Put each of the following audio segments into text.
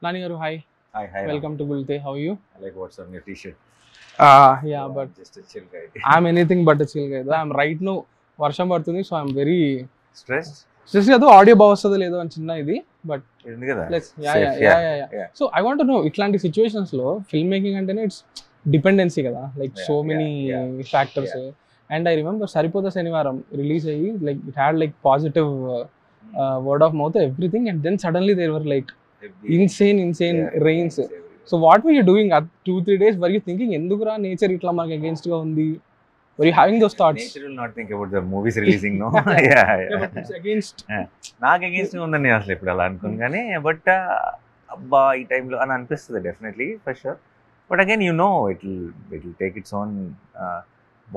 Nani garu, hi. Hi, Welcome to Gulte. How are you? I like what's on your t-shirt. Yeah, but Just a chill guy. I'm anything but a chill guy. I'm right now వర్షం పడుతుంది, so I'm very Stressed? Stress కాదు, audio బాగా వస్తుందో లేదో అని చిన్న ఇది, but ఉంది కదా? Let's Safe, yeah. So I want to know, ఇట్లాంటి సిచ్యువేషన్స్ లో ఫిల్మ్ మేకింగ్ అంటేనే ఇట్స్ డిపెండెన్సీ కదా, like so many factors. And I remember Saripodhaa Sanivaaram release అయ్యి, like it had like positive word of mouth everything, and then suddenly there were like insane rains. So what were you doing at 2-3 days? Were you thinking endukra nature itla manaku against ga undi? Were you having those thoughts? Nature will not think about the movies releasing, no? Yeah. But it's against. నాకు against ఉందని నేను అసలు ఇప్పుడు అలా అనుకోను, కానీ but అబ్బా ఈ టైంలో అని అనిపిస్తుంది definitely, for sure. But again you know it will take its own,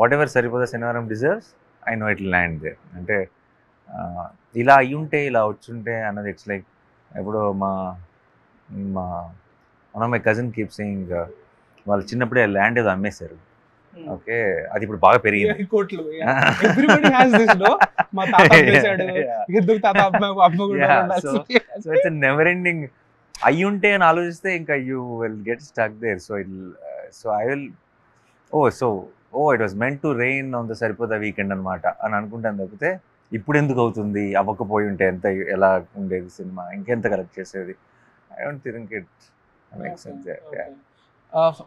whatever సరిపోతే శనివారం deserves, I know it will land there. అంటే ఇలా అయ్యి ఉంటే ఇలా వచ్చుంటే అన్నది ఇట్స్ లైక్, ఇప్పుడు one of my cousin keep saying, వాళ్ళు చిన్నప్పుడే ల్యాండ్ ఏదో అమ్మేశారు. ఓకే, అది ఇప్పుడు బాగా పెరిగింది. కోట్లు. Everybody has this, no? మా తాత అమ్మేశాడు, ఇద్దరు తాత అమ్మ కూడా సో ఇట్స్ నెవర్ ఎండింగ్. అయ్యి ఉంటే అని ఆలోచిస్తే ఇంకా you will get stuck there. So I will it was meant to rain on the Saripodhaa weekend అనమాట అని అనుకుంటాను తప్పితే, ఇప్పుడు ఎందుకు అవుతుంది, అవ్వకపోయి ఉంటే ఎంత ఎలా ఉండేది సినిమా, ఇంకెంత కరెక్ట్ చేసేది. I don't think it makes sense.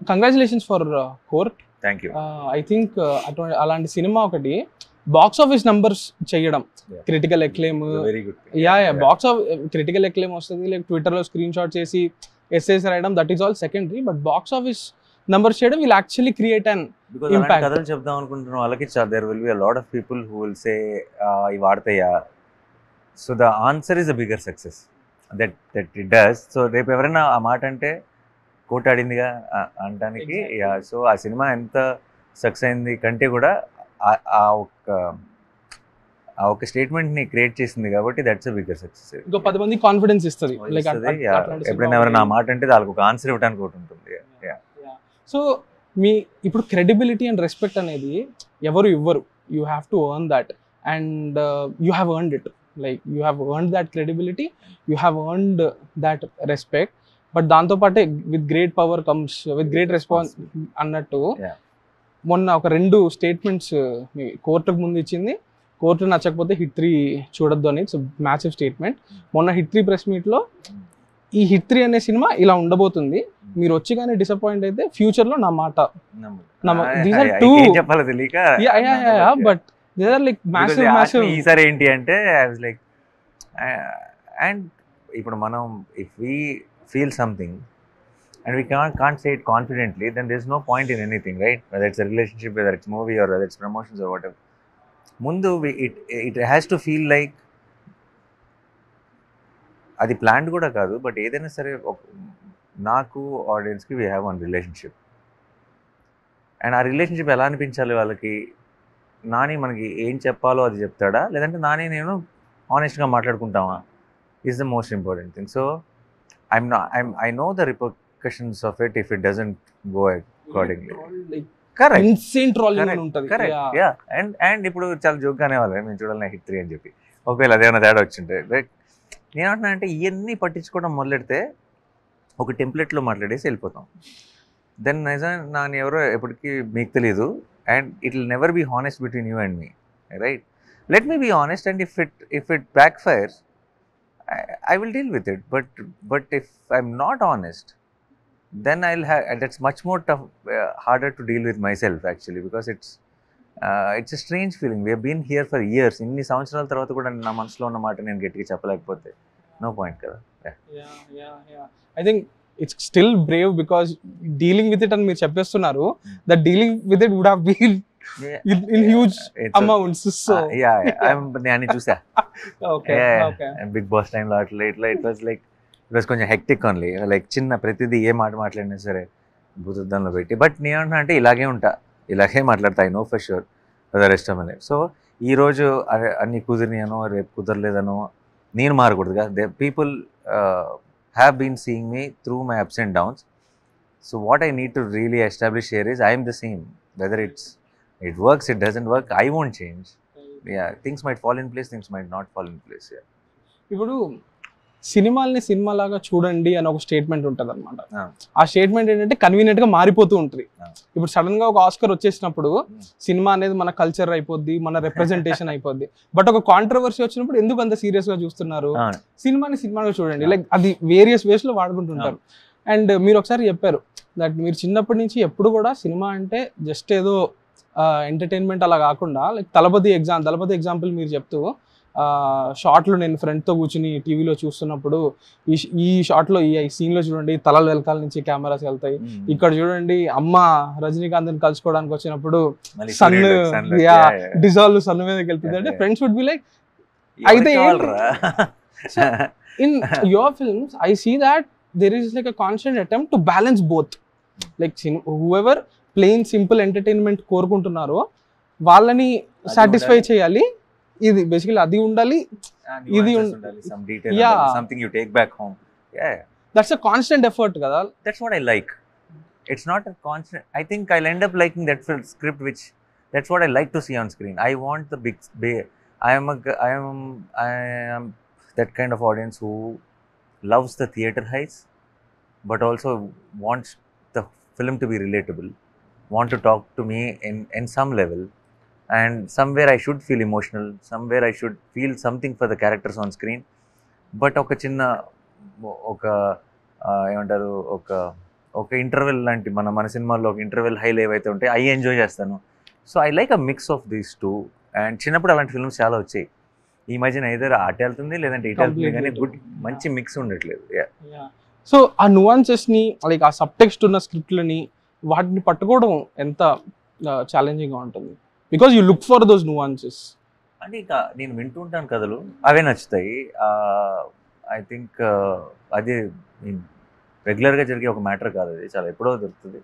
Congratulations for court. Thank you. I think అలాంటి సినిమా ఒకటి బాక్స్ ఆఫీస్ నంబర్స్ చేయడం, critical acclaim, very good. Box of critical acclaim వస్తుంది, లైక్ ట్విట్టర్లో స్క్రీన్ షాట్ చేసి ఎస్సేస్ రాయడం, that is all secondary. But box office numbers చేయడం will actually create an because అలాంటి కథలు చెప్దాం అనుకుంటున్న వాళ్ళకి there will be a lot of people who will say ఇవి వాడతాయా. So the answer is a bigger success that it does. So రేపు ఎవరైనా ఆ మాట అంటే కోట్ ఆడిందిగా అనడానికి, సో ఆ సినిమా ఎంత సక్సెస్ అయింది కంటే కూడా ఆ ఒక్క స్టేట్మెంట్ని క్రియేట్ చేసింది కాబట్టి దట్స్ అ బిగ్గర్ సక్సెస్. ఇంకో 10 మంది కాన్ఫిడెన్స్ ఇస్తుంది. ఎప్పుడైనా ఎవరైనా ఆ మాట అంటే వాళ్ళకి ఒక ఆన్సర్ ఇవ్వడానికి ఒకటి ఉంటుంది. సో మీ ఇప్పుడు క్రెడిబిలిటీ అండ్ రెస్పెక్ట్ అనేది ఎవరు ఇవ్వరు, you have to earn that, and you have earned it. Like you have earned that credibility, you have earned that respect. But దాంతోపాటే with great power comes with great response అన్నట్టు, మొన్న ఒక 2 statements కోర్టుకు ముందు ఇచ్చింది. కోర్టు నచ్చకపోతే hit 3 చూడొద్దు అని, ఇట్స్ మ్యాసివ్ స్టేట్మెంట్. మొన్న హిట్ 3 ప్రెస్ మీట్లో ఈ హిట్ 3 అనే సినిమా ఇలా ఉండబోతుంది, మీరు వచ్చి కానీ డిసప్పాయింట్ అయితే ఫ్యూచర్ లో నా మాట. చెప్పాలి తెలియక, but these are like massive. ఈసారి ఏంటి అంటే ఐ వాజ్ లైక్, అండ్ ఇప్పుడు మనం if we feel something and we can't say it confidently, then there's no point in anything, right? Whether it's a relationship, whether it's movie, or whether it's promotions or whatever. Mundu it has to feel like adi planned kuda kaadu, but edaina sare naaku audience ki we have one relationship, and ఆ relationship ఎలా అనిపించాలి వాళ్ళకి. నాని మనకి ఏం చెప్పాలో అది చెప్తాడా, లేదంటే నాని నేను ఆనెస్ట్గా మాట్లాడుకుంటామా, is the most important thing. So I know the repercussions of it if it doesn't go accordingly. Correct. Insane trolling untadi. Correct. Yeah. And ఇప్పుడు చాలా జోక్గా అనేవాళ్ళు, మేము చూడాలి హిట్ 3 అని చెప్పి. ఒకవేళ అదేమైనా తేడా వచ్చింటే, నేనేమంటున్నా అంటే ఇవన్నీ పట్టించుకోవడం మొదలెడితే ఒక టెంప్లెట్లో మాట్లాడేసి వెళ్ళిపోతాం. దెన్ నాని ఎవరో ఎప్పటికీ మీకు తెలియదు, and it will never be honest between you and me, right? Let me be honest, and if it backfires, I will deal with it, but if I'm not honest, then I'll have, that's much more tough, harder to deal with myself actually, because it's a strange feeling. We have been here for years, inni samvatsaraల తర్వాత కూడా నా మనసులో ఉన్న మాట నేను గట్టిగా చెప్పలేకపోతే no point కదా. Yeah. I think it's still brave because dealing with it and మీరు చెప్పేస్తున్నారు, that dealing with it would have been in huge amounts. So నేను చూసా. Okay. బిగ్ బాస్ టైంలో అట్లా ఇట్లా ఇట్ వాజ్ కొంచెం హెక్టిక్ ఓన్లీ, లైక్ చిన్న ప్రతిదీ ఏ మాట మాట్లాడినా సరే భూతద్దంలో పెట్టి. బట్ నేనేమంటున్నా అంటే ఇలాగే మాట్లాడతా, I know for sure for the rest of my life. So ఈరోజు అన్ని కుదిరినానో రేపు కుదరలేదనో నేను మారకూడదుగా. People have been seeing me through my ups and downs. So what I need to really establish here is I'm the same, whether it works, it doesn't work, I won't change. Things might fall in place, things might not fall in place. ఇప్పుడు సినిమాల్ని సినిమాలాగా చూడండి అని ఒక statement ఉంటుంది అనమాట. ఆ. ఆ statement ఏంటంటే కన్వీనియంట్ గా మారిపోతూ ఉంటుంది. ఆ. ఇప్పుడు సడన్ గా ఒక ఆస్కర్ వచ్చేసినప్పుడు సినిమా అనేది మన కల్చర్ అయిపోద్ది, మన రిప్రజెంటేషన్ అయిపోద్ది. బట్ ఒక కాంట్రవర్సీ వచ్చినప్పుడు ఎందుకు అంత సీరియస్ గా చూస్తున్నారు? అవును. సినిమాని సినిమాగా చూడండి. లైక్ అది వేరియస్ వేస్ లో వాడుకుంటుంటారు. అండ్ మీరు ఒకసారి చెప్పారు దట్ మీరు చిన్నప్పటి నుంచి ఎప్పుడు కూడా సినిమా అంటే జస్ట్ ఏదో ఎంటర్టైన్మెంట్ అలా కాకుండా, లైక్ తలపతి ఎగ్జాంపుల్ మీరు చెప్తూ షార్ట్లో నేను ఫ్రెండ్తో కూర్చుని టీవీలో చూస్తున్నప్పుడు ఈ షార్ట్లో ఈ సీన్లో చూడండి తలల వెనకాల నుంచి కెమెరాస్ వెళ్తాయి, ఇక్కడ చూడండి అమ్మ రజనీకాంత్ కలుసుకోవడానికి వచ్చినప్పుడు సన్ డిజాల్వ్ సన్ మీదకి వెళ్తుంది అంటే ఫ్రెండ్స్ వుడ్ బి లైక్ అయితే in your films I see that there is like a constant attempt to balance both, like whoever plain simple entertainment కోరుకుంటున్నారో వాళ్ళని సాటిస్ఫై చేయాలి, ఇది బేసికల్లీ అది ఉండాలి, ఇది ఉండాలి, some detail, something you take back home. Yeah, that's a constant effort కదా. That's what I like. It's not a constant. I think I'll end up liking that script which that's what I like to see on screen. I want the big I am that kind of audience who loves the theater heights but also wants the film to be relatable, want to talk to me in some level, and somewhere I should feel emotional, somewhere I should feel something for the characters on screen, but oka chinna oka emantaru oka interval lanti mana cinema oka interval high level aithe unte I enjoy chestanu. So I like a mix of these two, and chinnappudu alanti films chaala vachayi. ఈ మధ్యన ఏదైనా ఆట వెళ్తుంది లేదంటే ఇటు వెళ్తుంది కానీ good మంచి మిక్స్ ఉండట్లేదు. సో ఆ నువాన్సెస్ని లైక్ ఆ సబ్ టెక్స్ట్ ఉన్న స్క్రిప్ట్లని వాటిని పట్టుకోవడం ఎంత ఛాలెంజింగ్గా ఉంటుంది? Because you look for those nuances. అంటే ఇక నేను వింటుంటాను కథలు, అవే నచ్చుతాయి. ఐ థింక్ అది రెగ్యులర్గా జరిగే ఒక మ్యాటర్ కాదు, అది చాలా ఎప్పుడో దొరుకుతుంది.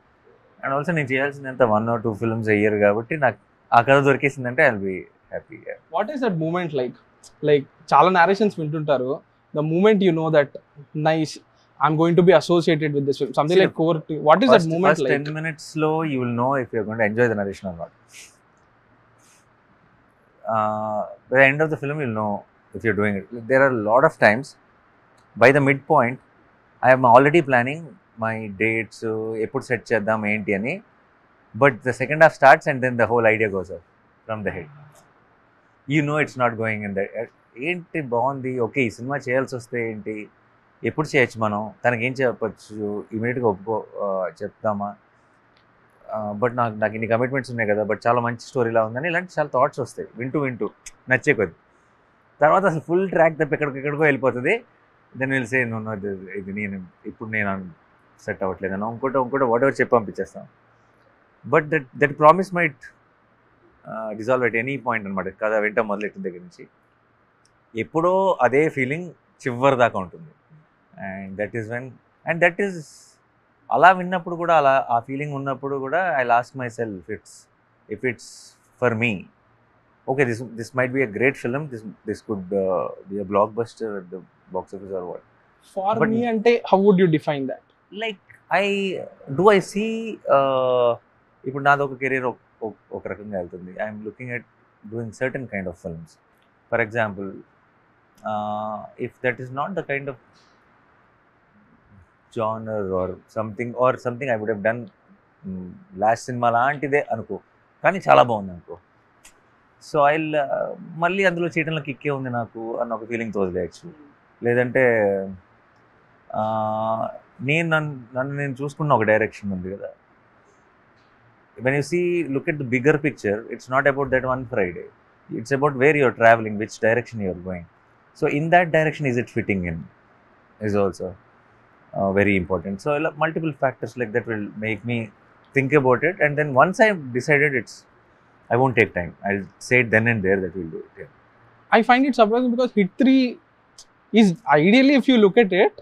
అండ్ ఆల్సో నేను చేయాల్సింది ఎంత 1 or 2 films a year కాబట్టి నాకు ఆ కథ దొరికేసిందంటే I will be happy. What is that moment like? Like చాలా narrations వింటుంటారు, the moment you know that nice I'm going to be associated with this film, something like core. What is that moment like? 10 minutes slow, you will know if you're going to enjoy the narration or not. By the end of the film, you'll know if you're doing it. There are a lot of times, by the midpoint, I am already planning my dates, eppudu set cheddam enti ani, but the second half starts and then the whole idea goes off from the head. You know it's not going in that. Enti bagundi, okay, ఈ cinema చేయాల్సి వస్తే ఏంటి, ఎప్పుడు చేయొచ్చు, మనం తనకి ఏం చెప్పచ్చు, ఇమీడియట్గా చెప్తామా, బట్ నాకు ఇన్ని కమిట్మెంట్స్ ఉన్నాయి కదా, బట్ చాలా మంచి స్టోరీలా ఉందని ఇలాంటి చాలా థాట్స్ వస్తాయి వింటూ నచ్చే కొద్ది. తర్వాత అసలు ఫుల్ ట్రాక్ తప్ప ఎక్కడికో వెళ్ళిపోతుంది. దెన్ విల్ సే నో ఇది నేను సెట్ అవ్వట్లేదు, ఇంకోటి వాట్ ఎవర్ చెప్పి పంపించేస్తాం. But that promise might dissolve at any point అనమాట. కదా వెంట మొదలెట్టిన దగ్గర నుంచి ఎప్పుడో అదే ఫీలింగ్ చివరి దాకా ఉంటుంది. అండ్ దట్ ఈస్ అలా విన్నప్పుడు కూడా, అలా ఆ ఫీలింగ్ ఉన్నప్పుడు కూడా I lost myself if it's for me, okay this might be a great film, this could be a blockbuster at the box office or what. For me అంటే how would you define that? Like I see ఇప్పుడు నాదొక career ఒక రకంగా వెళ్తుంది. I'm looking at doing certain kind of films. For example, if that is not the kind of genre or something I would have done last cinema లాంటిదే అనుకో, కానీ చాలా బాగుంది అనుకో, సో మళ్ళీ అందులో చేయడంలో కిక్కే ఉంది నాకు అన్న ఒక ఫీలింగ్తో వదిలేయచ్చు. లేదంటే నన్ను నేను చూసుకున్న ఒక డైరెక్షన్ ఉంది కదా. When you look at the bigger picture, it's not about that one Friday, it's about where you're travelling, which direction you're going. So in that direction is it fitting in is also very important. So multiple factors like that will make me think about it, and then once I've decided, I won't take time, I'll say it then and there that we'll do it. Yeah. I find it surprising because Hit 3 is ideally, if you look at it,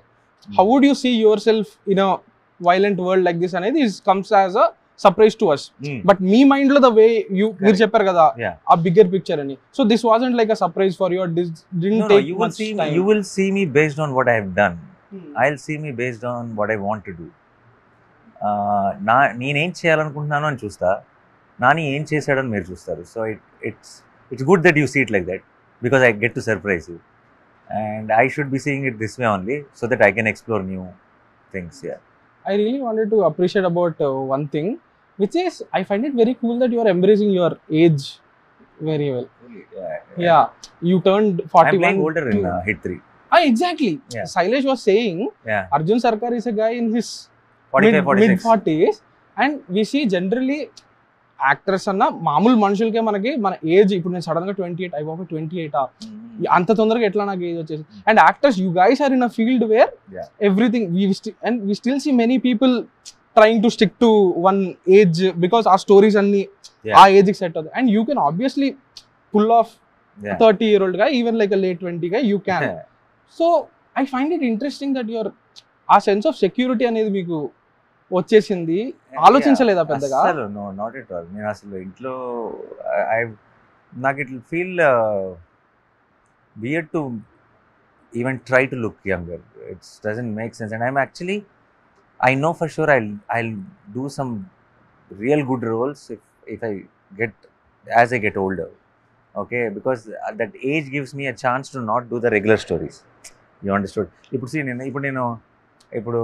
how would you see yourself in a violent world like this? And this comes as a surprise to us, but me mind lo the way you చెప్పారు కదా a bigger picture ani, so this wasn't like a surprise for you, or this didn't take much time. You will see me based on what I have done. I'll see me based on what I want to do. నేనేం చేయాలనుకుంటున్నాను అని చూస్తా, నాని ఏం చేశాడని మీరు చూస్తారు. So it's good that you see it like that, because I get to surprise you. and I should be seeing it this way only so that I can explore new things. Yeah. I really wanted to appreciate about one thing, which is I find it very cool that you are embracing your age very well. Yeah, you turned 41. I'm playing older in Hit 3. Exactly. Yeah. Sailesh was saying Yeah. Arjun Sarkar is a guy in his 45, 46. mid 40s, and we see generally actors అన్న మామూలు మనుషులకే మనకి మన age ఇప్పుడు నేను sudden గా 28 అయి బాబు 28 అంత తొందరగా ఎట్లా నాకు ఏజ్ వచ్చేసి. And actors you guys are in a field where everything we still see many people trying to stick to one age because ఆ స్టోరీస్ అన్ని ఆ ఏజ్ కి సెట్ అవుతాయి. And you can obviously pull off 30-year-old guy, even like a late 20 guy, you can. So I find it interesting that your ఆ sense of security అనేది మీకు వచ్చేసింది. ఆలోచించలేదా పెద్దగా? అసలు నో, నాట్ ఎట్ ఆల్. నేను అసలు ఇంట్లో నాకు it feel weird to even try to look younger. It doesn't make sense, and I'm actually, I know for sure I'll do some real good roles if I get, as I get older. Okay, because that age gives me a chance to not do the regular stories. You understood? ఇప్పుడు see ఇప్పుడు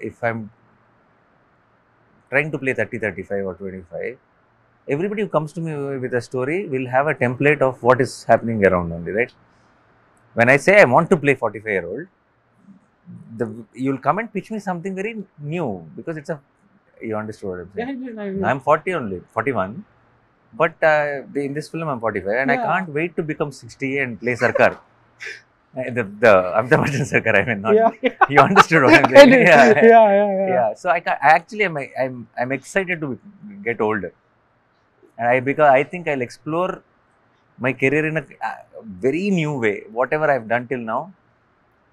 if I'm trying to play 30, 35 or 25, everybody who comes to me with a story will have a template of what is happening around only, right? When I say I want to play 45-year-old, you'll come and pitch me something very new, because it's a, you understood what I'm saying? Yeah, I'm 40 only, 41, but in this film I'm 45, and I can't wait to become 60 and play Sarkar. The Amitabh Bachchan Sarkar, I mean, not, you understood what I'm saying? Yeah. So I'm excited to get older, and because I think I'll explore my career in a very new way. Whatever I've done till now,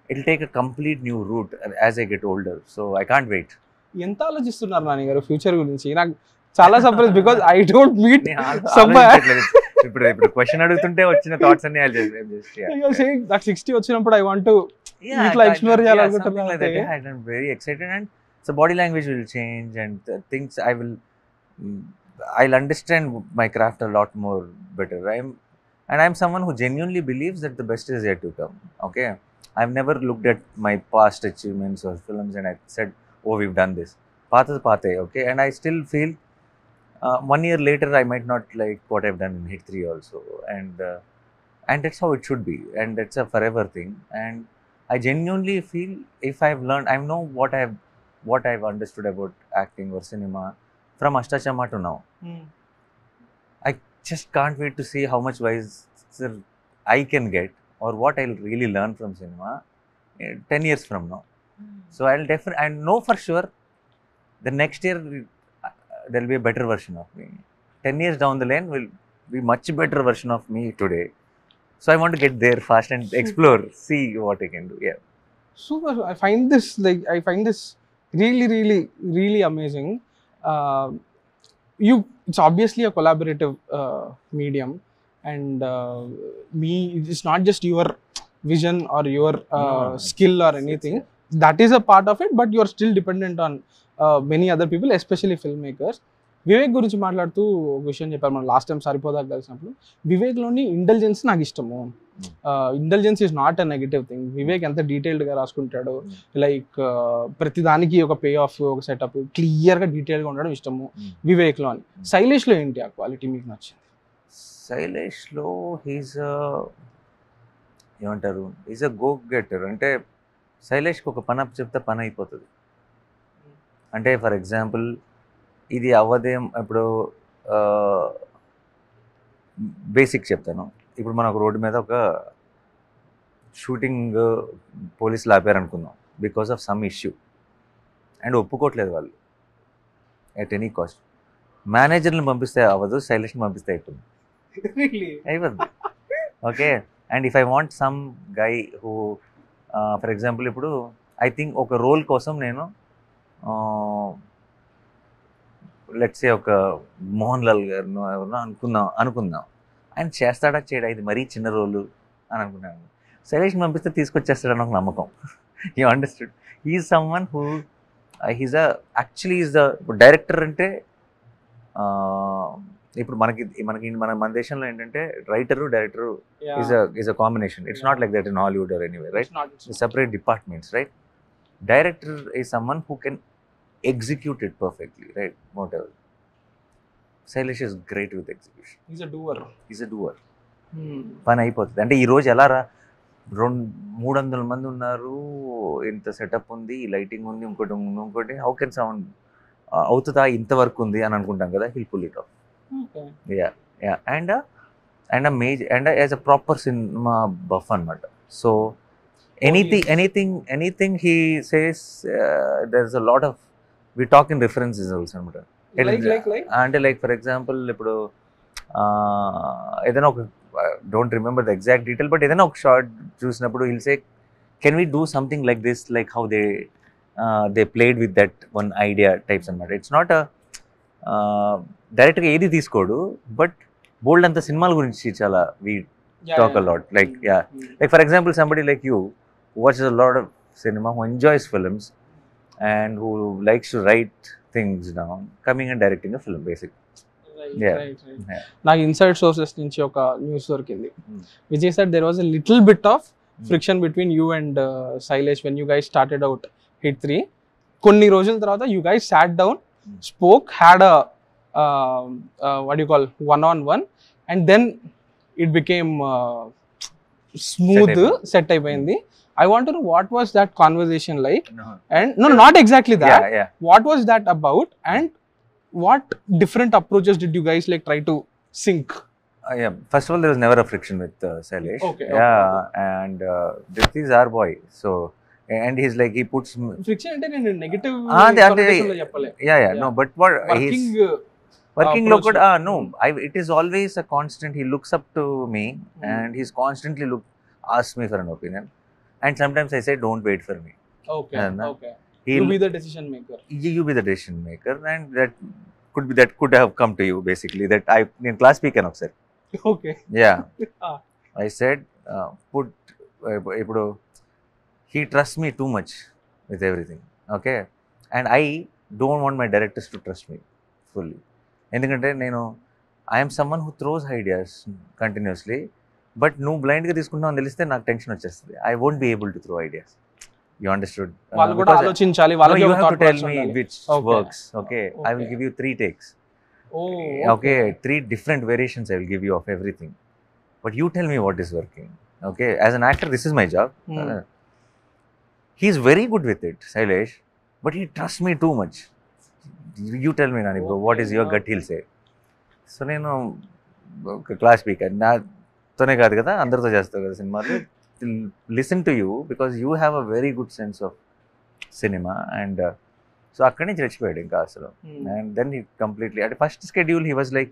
it'll take a complete new route as I get older. So I can't wait. ఎంత ఆలోచిస్తున్నారు నాని గారు future గురించి? నాకు చాలా surprise, because I don't meet ఇప్పుడు question అడుగుతుంటే వచ్చిన thoughts అన్ని దట్ 60 వచ్చినప్పుడు ఐ వాంట్ టు ఇట్లా ఎక్స్ప్లోర్ చేయాలనుకుంటున్నాను. I'm very excited, and so body language will change, and things I'll understand my craft a lot more better. I'm someone who genuinely believes that the best is yet to come. Okay, I've never looked at my past achievements or films and I said, oh, we've done this. Path is path, okay, and I still feel 1 year later I might not like what I've done in Hit 3 also, and that's how it should be, and it's a forever thing. And I genuinely feel if I've learned, I know what I've understood about acting or cinema from Ashtachama to now. I just can't wait to see how much wiser I can get, or what I'll really learn from cinema 10 years from now. So I know for sure the next year there'll be a better version of me. 10 years down the line will be much better version of me today. So I want to get there fast and explore, see what I can do. Yeah. Super. I find this really, really, really amazing. It's obviously a collaborative medium, and it's not just your vision or your skill or anything. That is a part of it, but you're still dependent on many other people, especially filmmakers. Vivek గురించి మాట్లాడుతూ ఒక విషయం చెప్పారు మనం last time సరిపోదాకా కలిసినప్పుడు. వివేక్లోని intelligence నాకు ఇష్టము. Intelligence is not a negative thing. Vivek ఎంత డీటెయిల్డ్గా రాసుకుంటాడు, లైక్ ప్రతిదానికి ఒక పే ఆఫ్, ఒక సెటప్ క్లియర్గా డీటెయిల్గా ఉండడం ఇష్టము వివేక్లో అని. శైలేష్లో ఏంటి ఆ క్వాలిటీ మీకు నచ్చింది? శైలేష్లో ఏమంటారు, ఈజ్ అ గో గెటర్. అంటే శైలేష్కి ఒక పని అప్ చెప్తే పని అయిపోతుంది. అంటే ఫర్ ఎగ్జాంపుల్ ఇది అవ్వదేం, ఇప్పుడు బేసిక్ చెప్తాను. ఇప్పుడు మనం ఒక రోడ్డు మీద ఒక షూటింగ్ పోలీసులు ఆపారనుకుందాం because of some issue, and ఒప్పుకోవట్లేదు వాళ్ళు ఎట్ ఎనీ కాస్ట్. మేనేజర్ని పంపిస్తే అవ్వదు, శైలేష్ని పంపిస్తే అయిపోతుంది. అయిపోద్ది. Okay, and if I want some guy who, for example ఇప్పుడు ఐ థింక్ ఒక రోల్ కోసం నేను లెట్స్ సే ఒక మోహన్ లాల్ గారు ఎవరినో అనుకుందాం, ఆయన చేస్తాడా చేయడా, ఇది మరీ చిన్న రోలు అని అనుకున్నాను. శైలేష్ని పంపిస్తే తీసుకొచ్చేస్తాడని ఒక నమ్మకం. You understood? He's someone who actually is the director. అంటే ఇప్పుడు మన దేశంలో ఏంటంటే writer director is a combination. It's not like that in Hollywood or anywhere, right? It's separate departments, right? Director is someone who can execute it perfectly, right? Whatever. Sailesh is great with execution. He's a doer. పని అయిపోతుంది. అంటే ఈ రోజు ఎలా రా 300 మంది ఉన్నారు, ఇంత సెటప్ ఉంది, లైటింగ్ ఉంది, ఇంకోటి హౌ కెన్ సౌండ్ అవుతుందా, ఇంతవరకు ఉంది అని అనుకుంటాం కదా. He'll pull it off. And major and as a proper సినిమా బఫ్ అనమాట. So anything he says there is a lot of we talk in references also అనమాట. అంటే లైక్ ఫర్ ఎగ్జాంపుల్ ఇప్పుడు ఏదైనా ఒక don't remember the exact detail, but ఏదైనా ఒక short చూసినప్పుడు he'll say can we do something like this, like how they played with that one idea types అనమాట. It's not డైరెక్ట్గా ఏది తీసుకోడు, బట్ బోల్డ్ అంత సినిమాల గురించి చాలా we talk a lot. Like for example somebody like you watches a lot of cinema, who enjoys films and who likes to write things down, coming and directing a film basically. నాకు inside sources నుంచి ఒక news దొరికింది which is that there was a little bit of friction between you and Shailesh when you guys started out hit 3. కొన్ని రోజుల తర్వాత you guys sat down, spoke, had a what do you call one-on-one, and then it became smooth, set అయిపోయింది. I want to know what was that conversation like, and no, not exactly that. What was that about, and what different approaches did you guys like try to sync? First of all, there was never a friction with Sailesh. Okay. And this is our boy, so and he's like he puts friction ante nenu negative connotation lo cheppale. No, but what working lo kuda no, it is always a constant. He looks up to me, and he's constantly asks me for an opinion. And sometimes I say, don't wait for me. Okay. You be the decision maker. You be the decision maker, and that could have come to you basically. That I in class speak enough, sir. Okay. Yeah. I said, he trusts me too much with everything. Okay. And I don't want my directors to trust me fully. ఎందుకంటే I am someone who throws ideas continuously. But నువ్వు బ్లైండ్గా తీసుకుంటావు అని తెలిస్తే నాకు tension వచ్చేస్తుంది. I won't be able to throw ideas. You understood? వాళ్ళు కూడా ఆలోచించాలి. You have to tell me which works. Okay, I will give you 3 takes. Okay, 3 different variations I will give you of everything. But you tell me what is working. Okay, as an actor, this is my job. He is very good with it, Sailesh, but he trusts me too much. You tell me, Nani bro, what is your gut? He'll say. So నేను class speaker తోనే కాదు కదా, అందరితో చేస్తావు కదా సినిమాలు. Listen to you because you have a very good sense of cinema. And so అక్కడి నుంచి రెచ్చిపోయాడు ఇంకా అసలు. అండ్ దెన్ హీ కంప్లీట్లీ అంటే first schedule he was like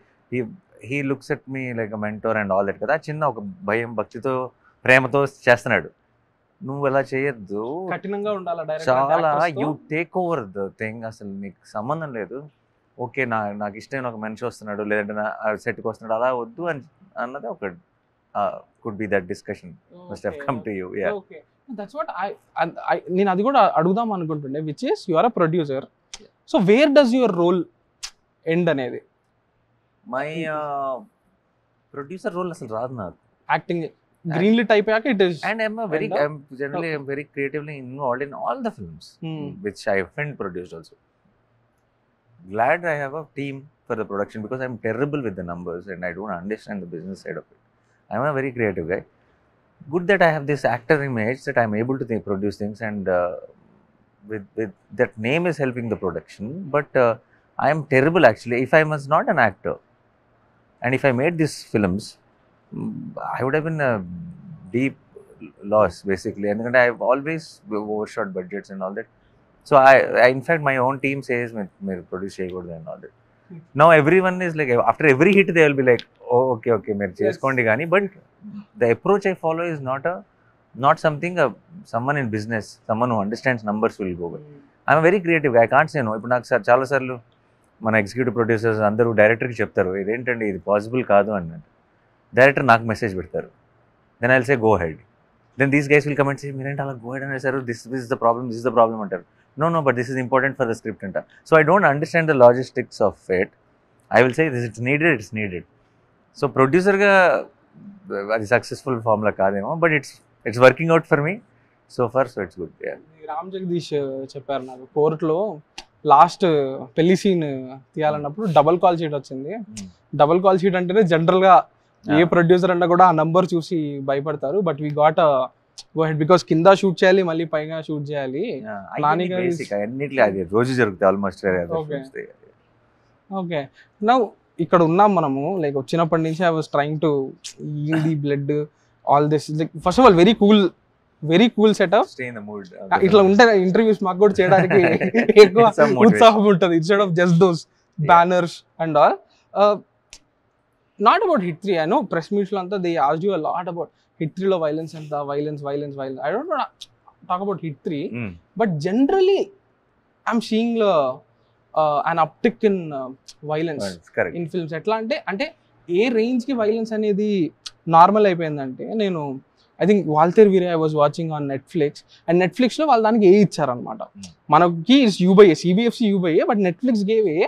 he looks at me like a mentor and all that కదా. చిన్న ఒక భయం భక్తితో ప్రేమతో చేస్తున్నాడు. నువ్వు అలా చేయొద్దు, కఠినంగా ఉండాలి, చాలా you take over the thing, అసలు నీకు సంబంధం లేదు. ఓకే, నాకు ఇష్టమైన ఒక మనిషి వస్తున్నాడు, లేదంటే నా సెట్కి వస్తున్నాడు, అలా వద్దు అని అన్నది ఒక could be that discussion must have come to you. Okay, that's what I నేను అది కూడా అడుగుదాం అనుకుంటుండే, which is you are a producer. So where does your role end అనేది? My producer role అసలు రాదు నాకు. యాక్టింగ్ గ్రీన్ లిట్ అయిపోయాక it is, and I'm very creatively involved in all the films which I have produced also. Glad I have a team for the production because I'm terrible with the numbers and I don't understand the business side of it. I'm a very creative guy. Good that I have this actor image that I'm able to produce things, and with that name is helping the production. But I am terrible actually. If I was not an actor, and if I made these films, I would have been a deep loss basically. And I've always overshot budgets and all that. So I in fact my own team says, "Me produce cheyakoodu" and all that. Now everyone is like, after every hit they will be like, oh okay మీరు చేసుకోండి కానీ, but the approach I follow is not something someone in business, someone who understands numbers will go with. I'm a very creative guy. I can't say no. ఇప్పుడు నాకు చాలా సార్లు మన executive producers అందరూ డైరెక్టర్కి చెప్తారు, ఇదేంటండి ఇది పాసిబుల్ కాదు అన్నట్టు. డైరెక్టర్ నాకు మెసేజ్ పెడతారు, then I will say go ahead. Then these guys will comment say, మీరేంటి అలా గో హెడ్ అనేసారు, దిస్ ఇస్ ద ప్రాబ్లమ్ అంటారు. No, but this is important for the script. So I don't understand the logistics of it. I will say this it's needed. So ప్రొడ్యూసర్గా అది successful formula కాదేమో, but it's working out for me so far, so it's good. Ram Jagadish చెప్పారు నాకు, కోర్టులో last పెళ్లి scene తీయాలన్నప్పుడు double call sheet వచ్చింది. Double call sheet అంటేనే జనరల్ గా ఏ ప్రొడ్యూసర్ అన్నా కూడా ఆ నంబర్ చూసి భయపడతారు, but we got go head because కింద షూట్ చేయాలి, మళ్ళీ పైగా షూట్ చేయాలి. రోజు జరుగుతాయి ఆల్మోస్ట్. ఓకే, నౌ ఇక్కడ ఉన్నాం మనము, లైక్ వచ్చినప్పటి నుంచి I was trying to eel the blood all this. Like first of all very cool setup. ఇట్లా ఉంటే ఇంటర్వ్యూస్ మాకు కూడా చేయడానికి ఎక్కువ ఉత్సాహం ఉంటుంది, instead of just those banners and all. Not about hit 3. I know press meets లో అంతా they asked you a lot about hit 3 లో వైలెన్స్ ఎంత, violence. I don't know talk about hit 3, but generally I'm seeing an uptick in violence in films. ఎట్లా అంటే ఏ range కి violence అనేది normal అయిపోయిందంటే, నేను I think Waltair Veere I was watching on Netflix, and Netflix లో వాళ్ళు దానికి ఏ ఇచ్చారనమాట. మనకి U/A CBFC U/A, but Netflix gave A.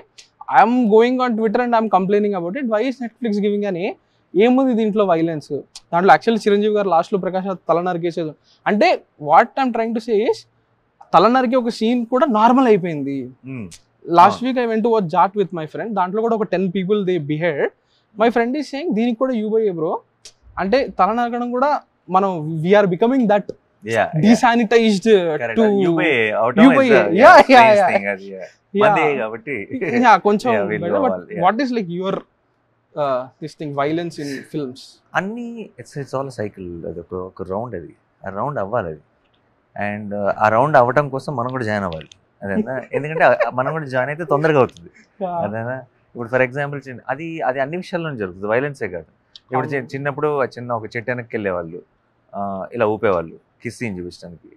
I'm going on Twitter and I'm complaining about it, why is Netflix giving అని. ఏముంది దీంట్లో వైలెన్స్? దాంట్లో actually Chiranjeevi గారు లాస్ట్ లో ప్రకాష్ తల నరికేసేది. అంటే what I'm trying to say is, తల నరికే ఒక సీన్ కూడా నార్మల్ అయిపోయింది. Last week I went to watch Jaat with my friend, దాంట్లో కూడా ఒక 10 people they behaved. My friend is saying దీనికి కూడా U/A బ్రో, అంటే తల నరకడం కూడా మనం we're becoming that desanitized to UBA. Yeah, కొంచెం. What is like your this thing violence in films? అన్ని it's all a cycle. అది ఒక రౌండ్, అది ఆ రౌండ్ అవ్వాలి అది, అండ్ ఆ రౌండ్ అవ్వటం కోసం మనం కూడా జాయిన్ అవ్వాలి. అదేనా, ఎందుకంటే మనం కూడా జాయిన్ అయితే తొందరగా అవుతుంది. అదేనా, ఇప్పుడు ఫర్ ఎగ్జాంపుల్ అది అన్ని విషయాల్లోనే జరుగుతుంది, వైలెన్సే కాదు. ఇప్పుడు చిన్నప్పుడు ఒక చెట్టు వెనక్కి వెళ్ళేవాళ్ళు, ఇలా ఊపేవాళ్ళు కిస్ సీన్ చూపించడానికి.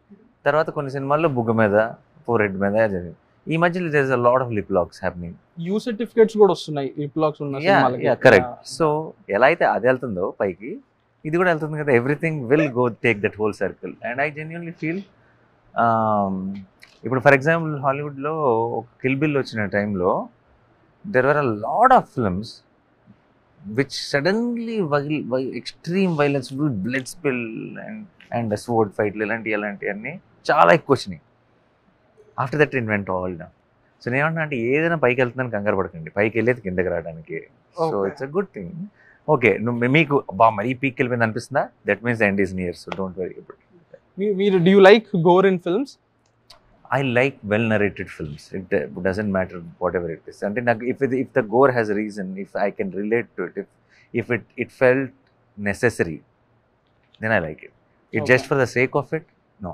తర్వాత కొన్ని సినిమాల్లో బుగ్గ మీద, ఫోర్హెడ్ మీద జరిగింది. ఈ మధ్యలో there is a lot of lip locks happening. U certificates కూడా వస్తున్నాయి లిప్ లాక్స్ ఉన్న సినిమాలకి. కరెక్ట్. సో ఎలా అయితే అది వెళ్తుందో పైకి, ఇది కూడా వెళ్తుంది కదా. Everything will go take that whole circle. And I genuinely feel, ఇప్పుడు ఫర్ ఎగ్జాంపుల్ హాలీవుడ్లో ఒక కిల్ బిల్ వచ్చిన టైంలో there were a lot of films which suddenly extreme violence, blood spill and a sword fight ఇలాంటి అన్నీ చాలా ఎక్కువ వచ్చినాయి. After that it went all down. So నేనేమంటున్నా అంటే, ఏదైనా పైకి వెళ్తుందని కంగారు పడకండి, పైకి వెళ్ళేది కిందకి రావడానికి. So it's a good thing. Okay, మీకు మరీ పీక్ వెళ్ళిపోయింది అనిపిస్తుందా, that means the end is near. So don't worry about it. Do you like gore in films? I like well-narrated films. It doesn't matter whatever it is. And if the gore has a reason, if I can relate to it, if it felt necessary, then I like it. Just for the sake of it, no.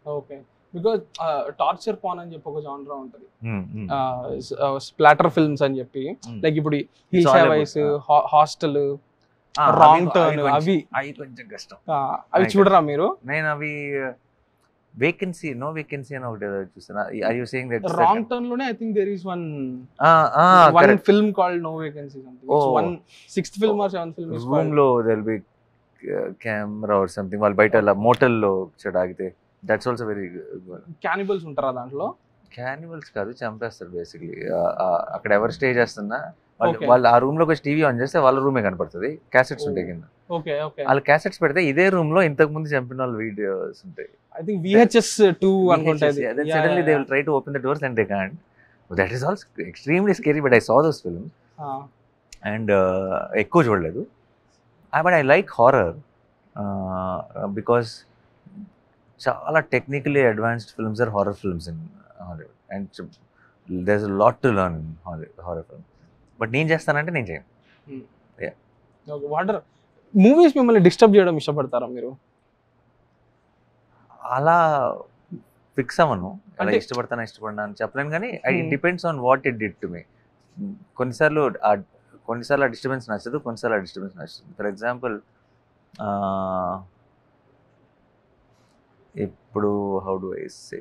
Okay. Because torture porn అని చెప్పి ఒక genre ఉంటుంది, splatter films అని చెప్పి, like ఇప్పుడు hills have ice, hostel, wrong turn, అవి కొంచెం కష్టం. అవి చూడరా మీరు? నేను అవి వేకెన్సీ అని ఒకటి చూస్తున్నా. Are you saying that wrong turn లోనే I think there is one film called no vacancy something. It's one 6th film or 7th film is room లో there will be camera or something. వాళ్ళు బయట motel లో చెడాగితే that's also very good. Cannibals ఉంటారా దాంట్లో? Cannibals కాదు, చంపేస్తారు basically. అక్కడ ఎవరు స్టే చేస్తున్నా వాళ్ళు ఆ రూమ్ లోకి వచ్చి టీవీ ఆన్ చేస్తే వాళ్ళ రూమే కనపడుతుంది, క్యాసెట్స్ ఉంటాయి కింద. వాళ్ళు క్యాసెట్స్ పెడితే ఇదే రూమ్ లో ఇంతకు ముందు చంపిన వాళ్ళ వీడియోస్ ఉంటాయి. I think VHS 2 అనుకుంటది. Then suddenly they will try to open the doors and they can't. That is also extremely scary, but I saw those films. And ఎక్కువ చూడలేదు. But I like horror because చాలా technically advanced films are horror films in Hollywood, and there's a lot to learn in horror films. But నేను చేస్తానంటే నేను చేయను. Water movies మిమ్మల్ని disturb చేయడం ఇష్టపడతారా మీరు? అలా ఫిక్స్ అవ్వను, అలా ఇష్టపడతానా అని చెప్పలేను, కానీ it depends on what it did to me. కొన్నిసార్లు ఆ డిస్టర్బెన్స్ నచ్చదు, కొన్నిసార్లు ఆ డిస్టర్బెన్స్ నచ్చుతుంది. ఫర్ ఎగ్జాంపుల్ ఇప్పుడు how do I say,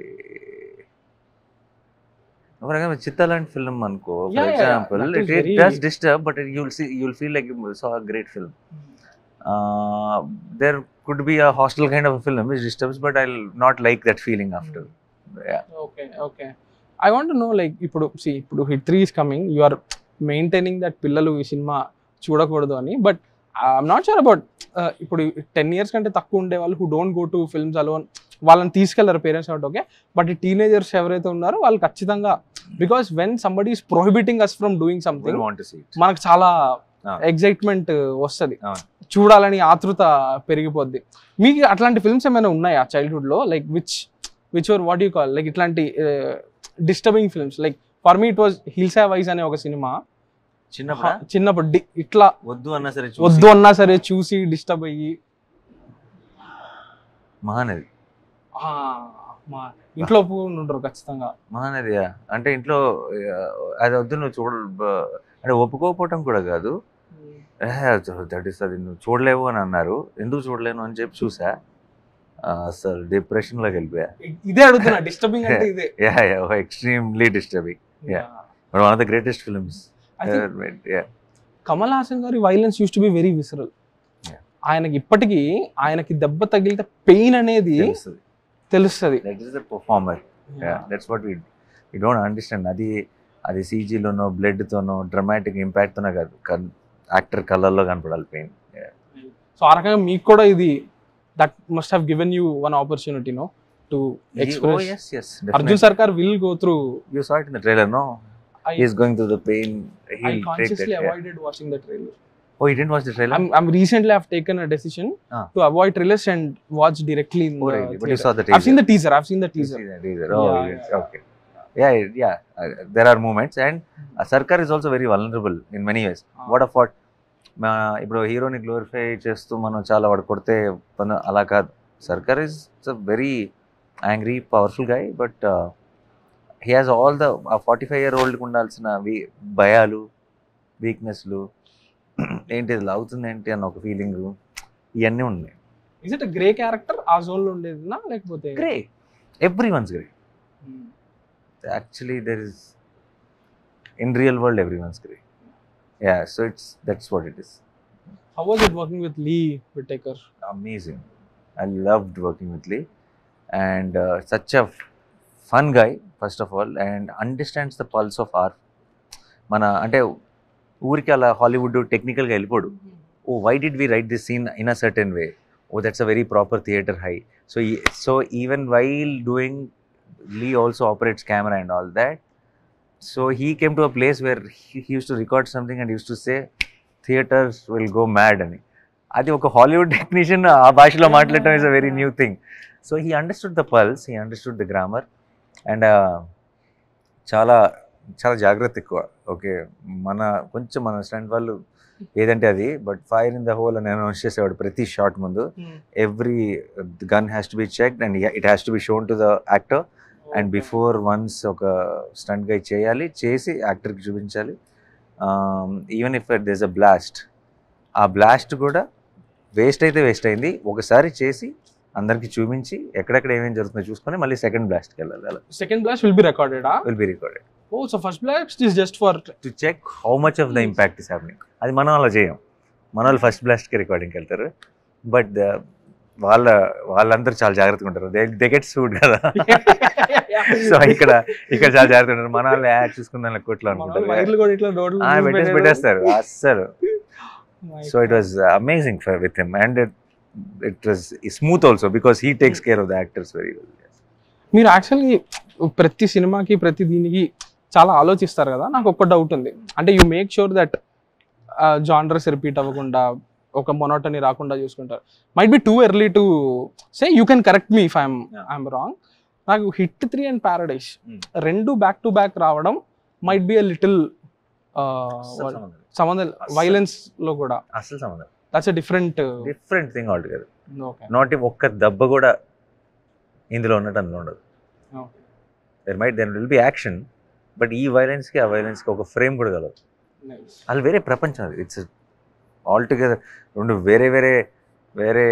for example Chithha లాంటి ఫిల్మ్ అనుకో, for example it does disturb, but you'll feel like you saw a great film. There could be a hostel kind of a film which disturbs, but I'll not like that feeling after. Yeah. Okay. I want to know, like, ఇప్పుడు Hit 3 is coming. You are maintaining that పిల్లలు ఈ cinema చూడకూడదు అని. But I'm not sure about ఇప్పుడు 10 years కంటే తక్కువ ఉండే వాళ్ళు who don't go to films alone, వాళ్ళని తీసుకెళ్లారు పేరెంట్స్ కాబట్టి ఓకే. బట్ ఈ టీనేజర్స్ ఎవరైతే ఉన్నారో వాళ్ళు ఖచ్చితంగా, because when somebody is prohibiting us from doing something మనకు చాలా ఎగ్జైట్మెంట్ వస్తుంది, చూడాలని ఆతృత పెరిగిపోద్ది. మీకు అట్లాంటి ఫిల్మ్స్ ఏమైనా ఉన్నాయా చైల్డ్హుడ్ లో, like which or what you call like ఇట్లాంటి disturbing films? Like for me it was hills have eyes అనే ఒక సినిమా చిన్నప్పుడు ఇట్లా వద్దు అన్నా సరే చూసి డిస్టర్బ్ అయ్యి. మహానది ఇంట్లో ఒప్పుకుంటుంటారు ఖచ్చితంగా. మహానది అంటే ఇంట్లో అది వద్దు నువ్వు చూడ అంటే ఒప్పుకోకపోవటం కూడా కాదు, దట్ ఈస్ అది నువ్వు చూడలేవు అని అన్నారు, ఎందుకు చూడలేను అని చెప్పి చూసా, అసలు డిప్రెషన్ లోకి వెళ్ళిపోయా. ఇదే అడుగుతున్నా, డిస్టర్బింగ్ అంటే ఇదే. Extremely disturbing. One of the greatest films. Kamal Haasan గారి violence used to be very visceral. ఆయనకి ఇప్పటికీ ఆయనకి దెబ్బ తగిలితే పెయిన్ అనేది తెలుస్తుంది. That is the performer. That's what we don't understand. అది సీజీలోనో బ్లడ్ తోనో డ్రమాటిక్ ఇంపాక్ట్ తోనో కాదు, యాక్టర్ కలర్లో కనపడాలి పెయిన్. సో ఆ రకంగా మీకు కూడా ఇది that must have given you one opportunity no to express. Arjun Sarkar will go through. You saw it in the trailer no? He is going through the pain. I consciously avoided watching the trailer. Oh, you didn't watch the trailer? I'm recently I've taken a decision to avoid trailers and watch directly in the really? But you saw the teaser? I've seen the teaser. Oh, yeah. Okay. Yeah. There are moments, and Sarkar is also very vulnerable in many ways. What of what? ఇప్పుడు హీరోని glorify చేస్తూ మనం చాలా వాడు కొడితే అలా కాదు. సర్కార్ is a very angry powerful guy, but he has all the 45-year-old ఉండాల్సిన భయాలు, వీక్నెస్లు, ఏంటి ఇది అవుతుంది ఏంటి అన్న ఒక ఫీలింగ్, ఇవన్నీ ఉన్నాయి. ఇస్ ఇట్ గ్రే క్యారెక్టర్ ఆ జోన్ లో ఉండేదినా లేకపోతే? Grey, everyone's grey. Actually there is in real world everyone's grey. Yeah, so that's what it is. How was it working with Lee Whittaker? Amazing. I loved working with Lee, and such a fun guy first of all, and understands the pulse of art. మన అంటే ఊరికి అలా Hollywood టెక్నికల్గా వెళ్ళిపోడు. Oh why did we write this scene in a certain way, oh that's a very proper theatre high. So even while doing, Lee also operates camera and all that. So he came to a place where he used to record something and used to say theaters will go mad అని. అది ఒక Hollywood technician ఆ భాషలో మాట్లాడటం is a very new thing. So he understood the pulse, he understood the grammar, and చాలా చాలా జాగ్రత్త ఎక్కువ. ఓకే, కొంచెం మన స్టంట్ వాళ్ళు ఏదంటే అది, but fire in the hole అని అనౌన్స్ చేసేవాడు ప్రతి షాట్ ముందు. Every gun has to be checked and it has to be shown to the actor, and before once ఒక స్టంట్ గై చేయాలి, చేసి యాక్టర్కి చూపించాలి. Even if there is a blast, ఆ బ్లాస్ట్ కూడా వేస్ట్ అయితే వేస్ట్ అయింది, ఒకసారి చేసి అందరికి చూపించి ఎక్కడెక్కడ ఏమేమి జరుగుతుందో చూసుకొని మళ్ళీ సెకండ్ బ్లాస్ట్కి వెళ్ళాలి. అలా second blast will be recorded. Oh, so first blast is just for to check how much of the impact is happening. అది మనం అలా చేయం, మన వాళ్ళు ఫస్ట్ బ్లాస్ట్కి రికార్డింగ్కి వెళ్తారు. బట్ వాళ్ళందరూ చాలా జాగ్రత్తగా ఉంటారు, దే గెట్ సూడ్ కదా. సో ఇక్కడ చాలా జాగ్రత్తగా ఉంటారు. మన వాళ్ళు యాడ్ చూసుకుందాం కోట్లో అనుకుంటారు, పెట్టేస్తారు అస్సలు. So it was amazing with him, and it was smooth also because he takes care of the actors very well. మీరు యాక్చువల్లీ ప్రతి సినిమాకి ప్రతి దీనికి చాలా ఆలోచిస్తారు కదా. నాకు ఒక డౌట్ ఉంది, అంటే you make sure that genres repeat అవ్వకుండా, ఒక మొనోటనీ రాకుండా చూసుకుంటారు. Might be too early to say, you can correct me if I'm wrong. నాకు హిట్ 3 అండ్ ప్యారడైస్ రెండు బ్యాక్ టు బ్యాక్ రావడం మైట్ బి అ లిటిల్ సంబంధం, వైలెన్స్ లో కూడా అసలు సంబంధం. That's a different thing all together. Not ఒక్క దెబ్బ కూడా ఇందులో ఉన్నట్టు అందులో ఉండదు. There will be action, but ఈ వైలెన్స్కి ఆ వైలెన్స్కి ఒక ఫ్రేమ్ కూడా కలదు. అది వేరే ప్రపంచం, అది ఇట్స్ ఆల్ టుగెదర్. రెండు వేరే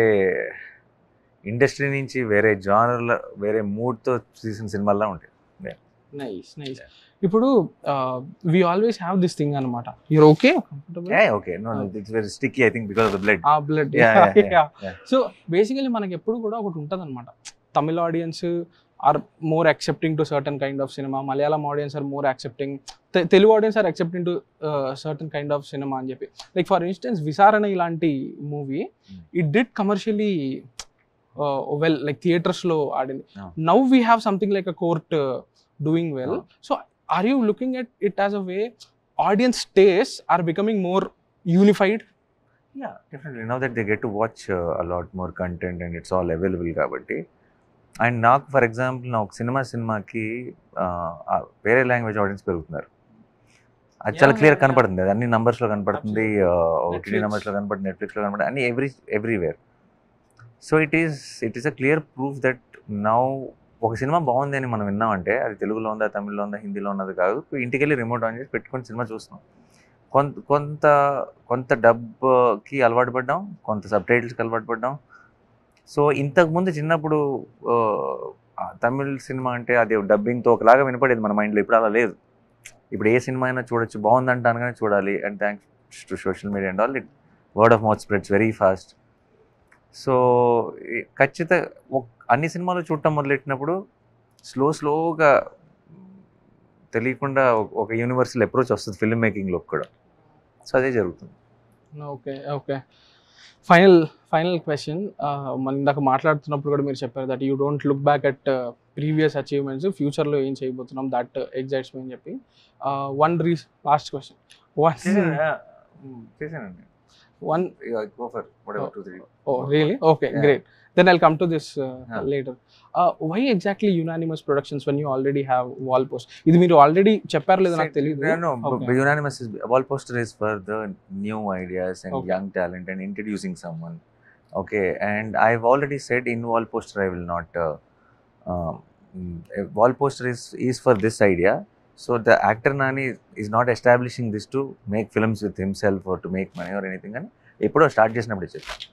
ఇండస్ట్రీ నుంచి వేరే జానర్లో వేరే మూడ్తో తీసిన సినిమాల్లో ఉంటాయి. నైస్. ఇప్పుడు we always have this thing అనమాట, your okay okay no it's very sticky I think because of the blood. So basically మనకి ఎప్పుడు కూడా ఒకటి ఉంటుంది అనమాట, Tamil audience are more accepting to certain kind of cinema. Malayalam audience are more accepting. Telugu audience are accepting to certain kind of cinema అని చెప్పి. Like for instance, Visarana ఇలాంటి movie it did commercially well, like theaters లో ఆడింది. Now we have something like a court doing well. So are you looking at it as a way audience tastes are becoming more unified? Yeah, definitely. Now that they get to watch a lot more content and it's all available కాబట్టి. And నాకు for example నా ఒక సినిమాకి వేరే language audience పెరుగుతున్నారు. అది చాలా clear కనపడుతుంది, అది అన్ని నంబర్స్లో కనపడుతుంది, ఓటీటీ నంబర్స్లో కనపడుతుంది, నెట్ఫ్లిక్స్లో కనపడుతుంది, అన్ని everywhere. So it is a clear proof that now ఒక సినిమా బాగుంది అని మనం విన్నామంటే అది తెలుగులో ఉందా, తమిళ్లో ఉందా, హిందీలో ఉన్నది కాదు, ఇంటికి వెళ్ళి రిమోట్ ఆన్ చేసి పెట్టుకొని సినిమా చూస్తున్నాం. కొంత డబ్కి అలవాటు పడ్డాం, కొంత సబ్ టైటిల్స్కి అలవాటు పడ్డాం. సో ఇంతకుముందు చిన్నప్పుడు తమిళ్ సినిమా అంటే అది డబ్బింగ్తో ఒకలాగా వినపడేది మన మైండ్లో. ఇప్పుడు అలా లేదు. ఇప్పుడు ఏ సినిమా అయినా చూడొచ్చు, బాగుందంటాను కానీ చూడాలి. And thanks to social media and all, it word of mouth spreads very fast. So ఖచ్చితంగా అన్ని సినిమాలు చూడటం మొదలెట్టినప్పుడు స్లోగా తెలియకుండా ఒక యూనివర్సల్ అప్రోచ్ వస్తుంది ఫిల్మ్ మేకింగ్లో కూడా. సో అదే జరుగుతుంది. Okay final question. మనం ఇందాక మాట్లాడుతున్నప్పుడు కూడా మీరు చెప్పారు that you don't look back at previous achievements, ఫ్యూచర్లో ఏం చేయబోతున్నాం దట్ ఎగ్జైట్స్ మీ అని చెప్పి. Last question. Really? Okay, great. Then I'll come to this later. Why exactly Unanimous Productions when you already have Wallposter? ఇది మీరు ఆల్రెడీ చెప్పారు లేదా నాకు తెలియదు. No, Unanimous is Wallposter is for the new ideas and young talent and introducing someone. Okay, and I've already said in Wallposter I will not. Wallposter is for this idea. So the actor Nani is not establishing this to make films with himself or to make money or anything. అని ఎప్పుడో start చేసినప్పుడు చెప్పాను.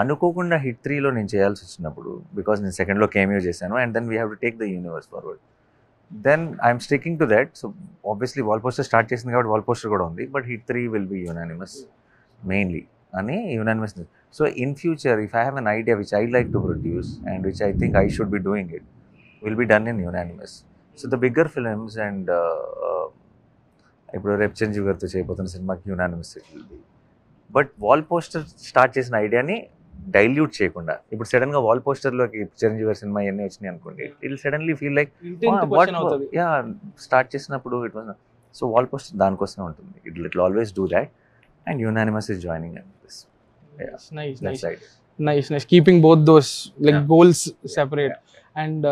అనుకోకుండా hit 3లో నేను చేయాల్సి వచ్చినప్పుడు, because నేను సెకండ్లో కేమియో చేశాను, and then we have to take the universe forward. Then I'm sticking to that. So obviously wall poster start చేసింది కాబట్టి వాల్పోస్టర్ కూడా ఉంది, but hit 3 will be unanimous mainly అని unanimous. So in future if I have an idea which I like to produce and which I think I should be doing it will be done in unanimous. So the bigger films and ఇప్పుడు రేపు చిరంజీవి గారితో చేయబోతున్న సినిమాకి unanimous it will B. But wall poster start చేసిన ఐడియాని dilute చేయకుండా, ఇప్పుడు సడన్గా వాల్పోస్టర్లోకి చిరంజీవి గారి సినిమా ఇవన్నీ వచ్చినాయి అనుకోండి, it will suddenly feel like start చేసినప్పుడు ఇట్ వాజ్. సో వాల్పోస్టర్ దానికోసమే ఉంటుంది. It will always do that and unanimous is joining in this. Nice. Keeping both those like goals separate. And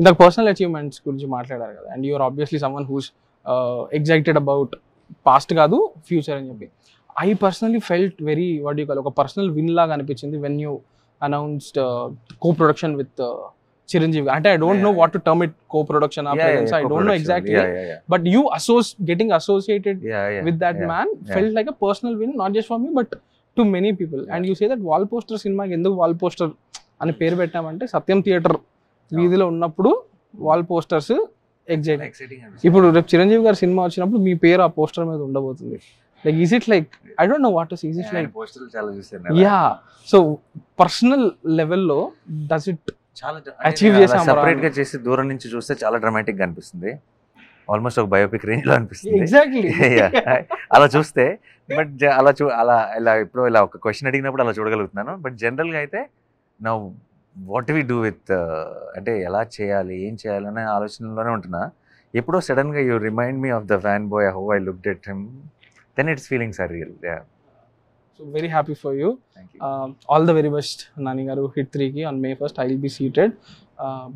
the personal achievements గురించి మాట్లాడారు కదా, and you are obviously someone who's excited about past కాదు future అని చెప్పి. I personally felt very ఒక personal win లాగా అనిపించింది when you announced co-production with Chiranjeevi. అంటే I don't know what to term it, co-production or presence, I don't know exactly. But you getting associated with that man felt like a personal win, not just for me but to many people. And you say that Wallposter సినిమాకి ఎందుకు wall poster అని పేరు పెట్టామంటే సత్యం theatre వీధిలో ఉన్నప్పుడు wall posters exciting. ఇప్పుడు రేపు చిరంజీవి గారి సినిమా వచ్చినప్పుడు మీ పేరు ఆ పోస్టర్ మీద ఉండబోతుంది. Like is it like, I don't know what to say, is it like పోస్టర్లు చాలా చూసాను. సో పర్సనల్ లెవెల్లో డస్ ఇట్ అచీవ్ చేసాం? సెపరేట్ గా చేసి దూరం నుంచి చూస్తే చాలా డ్రామాటిక్ గా అనిపిస్తుంది, ఆల్మోస్ట్ ఒక బయోపిక్ రేంజ్ లో అనిపిస్తుంది. ఎగ్జాక్ట్లీ అలా చూస్తే. బట్ ఇలా ఇప్పుడు ఇలా ఒక క్వశ్చన్ అడిగినప్పుడు అలా చూడగలుగుతున్నాను. బట్ జనరల్ గా అయితే నా వాట్ వి డూ విత్, అంటే ఎలా చేయాలి, ఏం చేయాలి అనే ఆలోచనలోనే ఉంటున్నా. ఎప్పుడో సడన్ గా you remind me of the fan boy, how I looked at him, then its feelings are real. So very happy for you. Thank you. All the very best Nani garu. Hit 3 ki on May 1st I will be seated.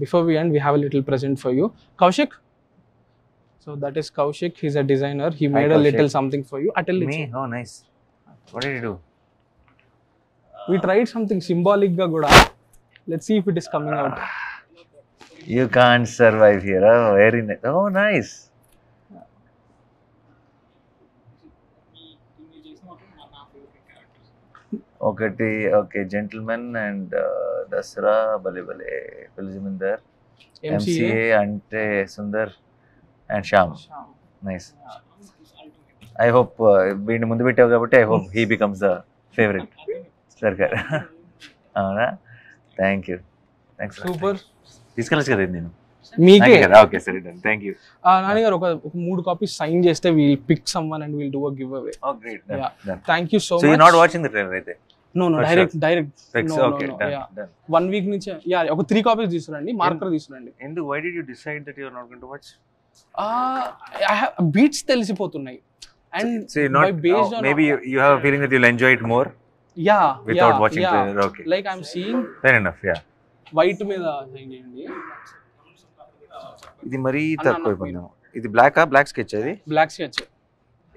Before we end, we have a little present for you, Kaushik. So that is Kaushik, he's a designer. He made a little something for you. Me? Oh nice. What did you do? We tried something symbolic ga kuda. Let's see if it is coming out. You can't survive here. Oh, very nice. Oh nice. ఒకటి okay, gentlemen and Dasara, బలే ఫిల్జిమిందర్, MCA అంటే Sundar and Shyam. Nice. I hope వీడిని ముందు పెట్టావు కాబట్టి I hope he becomes the favourite. సర్కార్ అవునా? Thank you. Thanks. Super. తీసుకెళ్ళచ్చు కదా నేను. మీకే ఓకే సరే డన్ థ్యాంక్ యూ. నాన్నగారు ఒక 3 కాపీస్ సైన్ చేస్తే we'll pick someone and we'll do a give away. Oh great done. Thank you so so you much. Not watching the trailer అయితే? No direct fix. Okay done done. 1 week నుంచి ఒక 3 copies తీసుకురండి, marker తీసుకురండి. ఎందుకు why did you decide that you are not going to watch? I have beats తెలిసిపోతున్నాయి and so you not based on maybe you have a feeling that you'll enjoy it more without watching trailer. Okay, like I'm seeing fair enough. White మీద sign చేయండి. ఇది మరీ తక్కువ అయిపోయింది. ఇది black sketch అది black sketch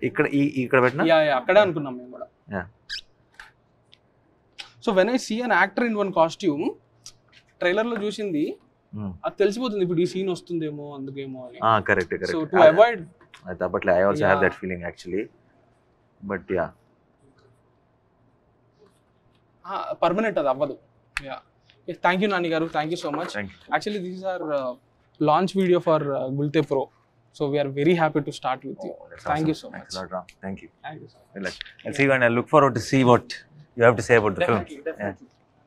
ఇక్కడ పెట్టినా అక్కడే అనుకున్నాం మేము కూడా. So when I see an actor in one costume trailer లో చూసింది అది తెలిసిపోతుంది ఇప్పుడు ఈ సీన్ వస్తుందేమో అందుకేమో అని. Correct so to avoid but I also have that feeling actually, but permanent అది అవ్వదు. థ్యాంక్ యూ నాని గారు, thank you so much. Actually this is our launch video for Gulte Pro, so we are very happy to start with you. Thank you so much. Thank you. I'll see you and I look forward to see what you have to say about the film. Definitely.